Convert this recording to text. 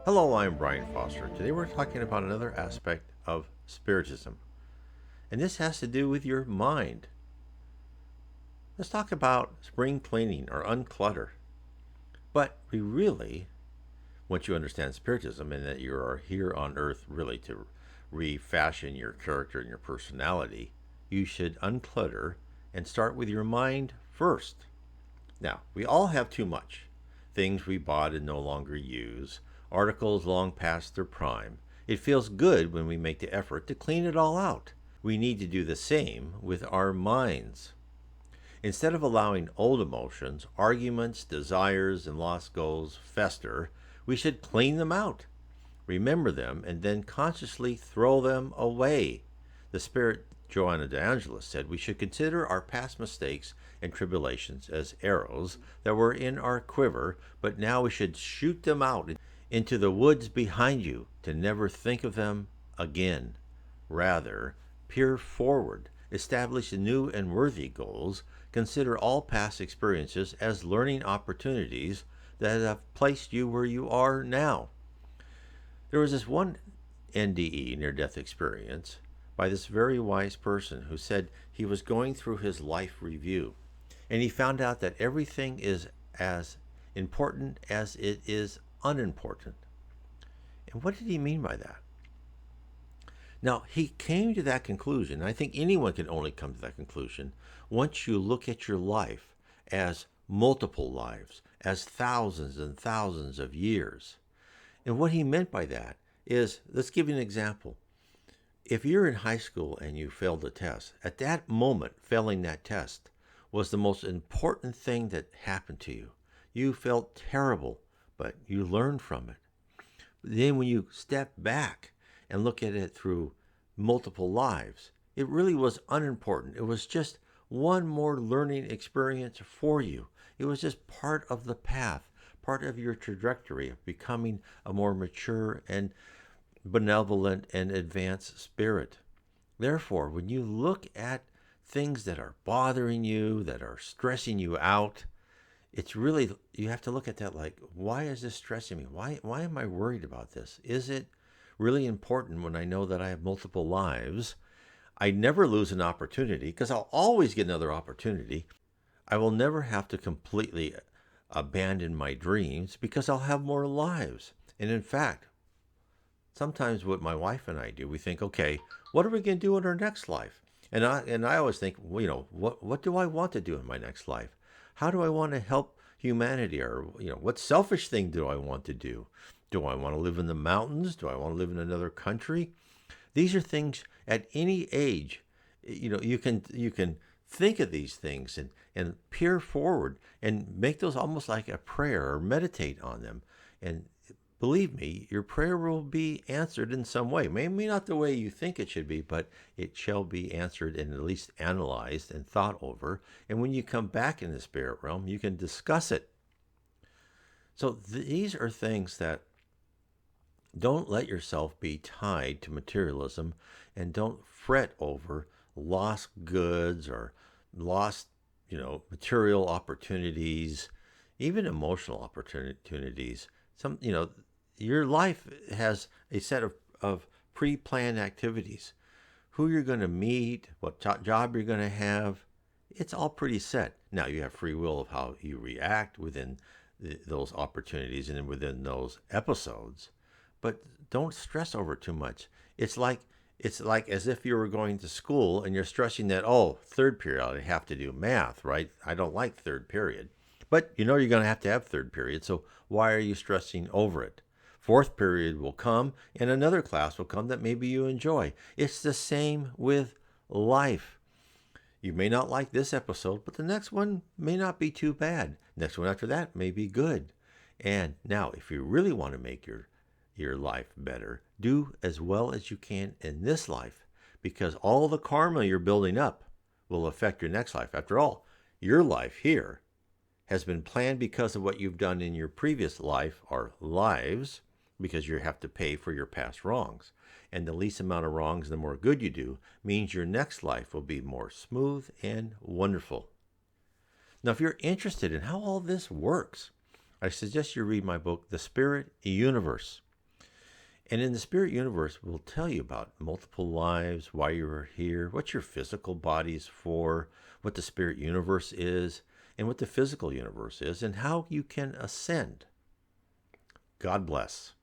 Hello, I'm Brian Foster. Today we're talking about another aspect of Spiritism, and this has to do with your mind. Let's talk about spring cleaning or unclutter. But we really, once you understand Spiritism and that you are here on earth really to refashion your character and your personality, you should unclutter and start with your mind first. Now, we all have too much. Things we bought and no longer use, articles long past their prime. It feels good when we make the effort to clean it all out. We need to do the same with our minds. Instead of allowing old emotions, arguments, desires, and lost goals fester, we should clean them out, remember them, and then consciously throw them away. The spirit Joanna DeAngelis said we should consider our past mistakes and tribulations as arrows that were in our quiver, but now we should shoot them out into the woods behind you to never think of them again. Rather, peer forward, establish new and worthy goals, consider all past experiences as learning opportunities that have placed you where you are now. There was this one NDE, near death experience, by this very wise person who said he was going through his life review and he found out that everything is as important as it is unimportant. And what did he mean by that? Now, he came to that conclusion. I think anyone can only come to that conclusion once you look at your life as multiple lives, as thousands and thousands of years. And what he meant by that is, let's give you an example. If you're in high school and you failed a test, at that moment, failing that test was the most important thing that happened to you. You felt terrible, but you learned from it. Then when you step back and look at it through multiple lives, it really was unimportant. It was just one more learning experience for you. It was just part of the path, part of your trajectory of becoming a more mature and benevolent and advanced spirit. Therefore, when you look at things that are bothering you, that are stressing you out, it's really, you have to look at that like, why is this stressing me? Why am I worried about this? Is it really important when I know that I have multiple lives? I never lose an opportunity because I'll always get another opportunity. I will never have to completely abandon my dreams because I'll have more lives. And in fact, sometimes what my wife and I do, we think, okay, what are we going to do in our next life? And I always think, well, what do I want to do in my next life? How do I want to help humanity? Or, what selfish thing do I want to do? Do I want to live in the mountains? Do I want to live in another country? These are things at any age, you can think of these things and peer forward and make those almost like a prayer or meditate on them. And believe me, your prayer will be answered in some way. Maybe not the way you think it should be, but it shall be answered and at least analyzed and thought over. And when you come back in the spirit realm, you can discuss it. So these are things that don't let yourself be tied to materialism, and don't fret over lost goods or lost, material opportunities, even emotional opportunities. Your life has a set of pre-planned activities. Who you're going to meet, what job you're going to have, it's all pretty set. Now, you have free will of how you react within those opportunities and within those episodes. But don't stress over it too much. It's like as if you were going to school and you're stressing that, third period, I have to do math, right? I don't like third period. But you're going to have third period, so why are you stressing over it? Fourth period will come, and another class will come that maybe you enjoy. It's the same with life. You may not like this episode, but the next one may not be too bad. Next one after that may be good. And now, if you really want to make your life better, do as well as you can in this life, because all the karma you're building up will affect your next life. After all, your life here has been planned because of what you've done in your previous life or lives, because you have to pay for your past wrongs. And the least amount of wrongs, the more good you do, means your next life will be more smooth and wonderful. Now, if you're interested in how all this works, I suggest you read my book, The Spirit Universe. And in the spirit universe, we'll tell you about multiple lives, why you are here, what your physical body is for, what the spirit universe is, and what the physical universe is, and how you can ascend. God bless.